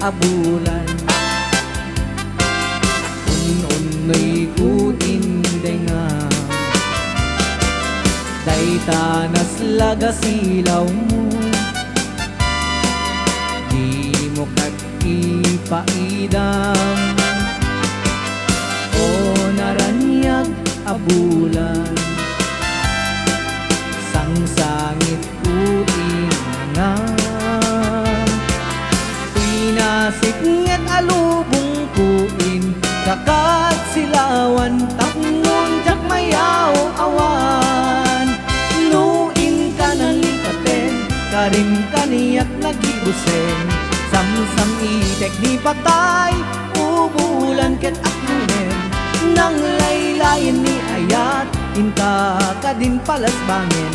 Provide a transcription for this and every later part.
abulan. Un-unoy kutin denga, daytanas laga silaw mo. Di mo kat ipaidam, o naranyag abulan. Sangsangit kutin nga, pinasipnget alubong kuin, kakat silawan tapnon jak mayaw awan. Nuin ka ng likaten, karim kaniyak nagibusen. Samsam itek di patay, ubulan ket aklunen. Nang laylayan ni ayat, inka ka din palas bangin.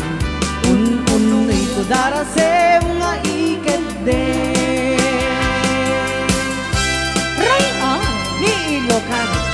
Un-unoy ko darasem nga iket den. Ray ni Ilocano.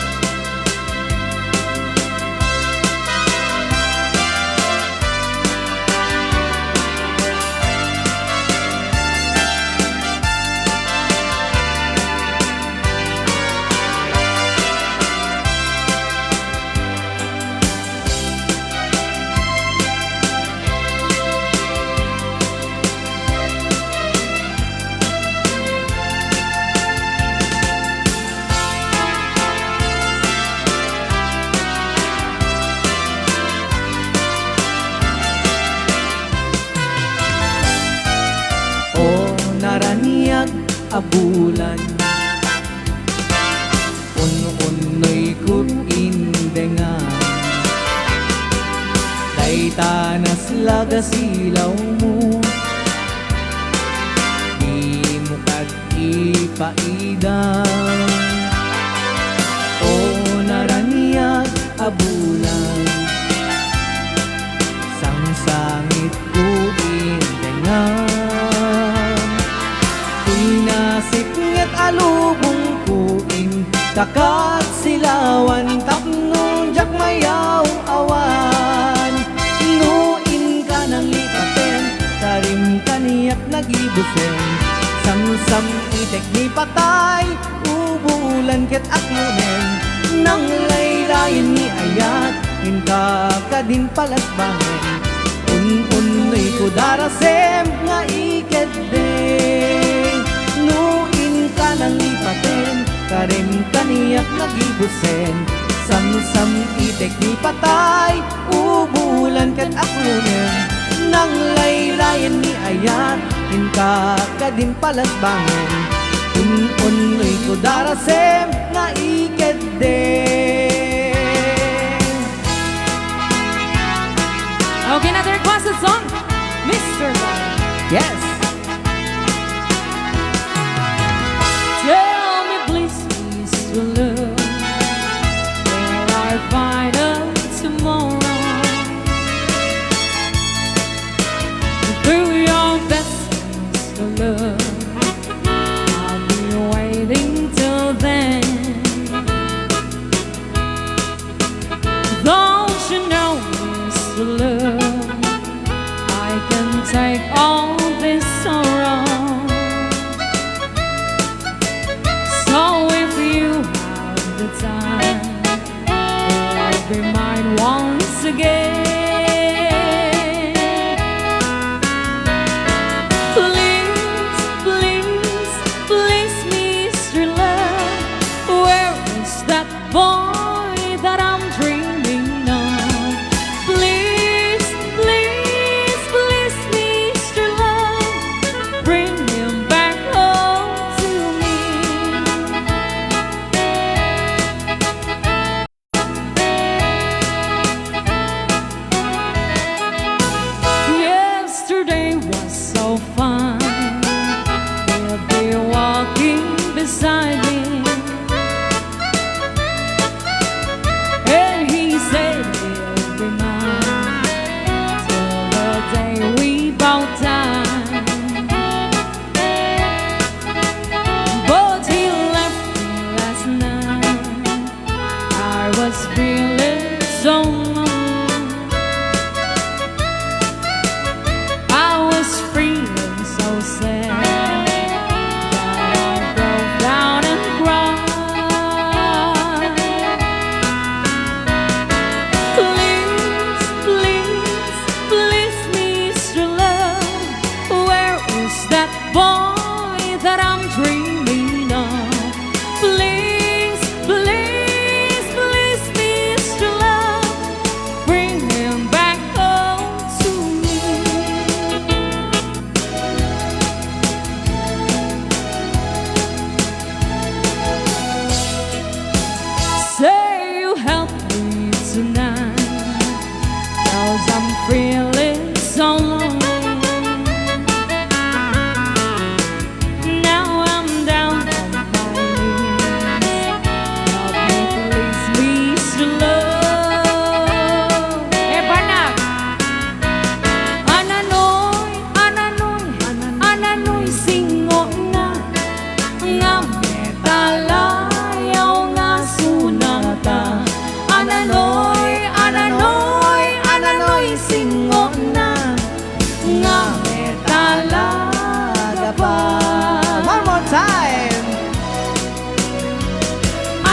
Naranyag abulan, un-unoy kutin denga, daytanas laga silaw mo. Di mo kat ipaidam, o naranyag abulan. Sangsangit kutin denga, pinasipnget alubong kuin, kakat silawan tapnon jak mayaw awan. Nuin ka ng likaten, karim kaniyak nagibusen. Samsam itek ni patay, ubulan ket aklunen. Nang laylayan ni ayat, inka ka din palas bangin. Un-unoy ko darasem nga iket den. Nuin ka ng lipaten, karim kaniyak nagibusen. Samsam itek ni patay, ubulan ket aklunen. Nang laylayan ni ayat, inka ka din palas bangin. Un-unoy ko darasem nga iket den. Okay, another requested song, Mr. Love. Yes. Tell me please, Mr. Love, will I find out tomorrow? Do your best, Mr. Love, I'll be waiting till then.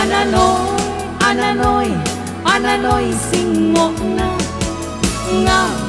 Ananoy, ananoy, ananoy, singo na nga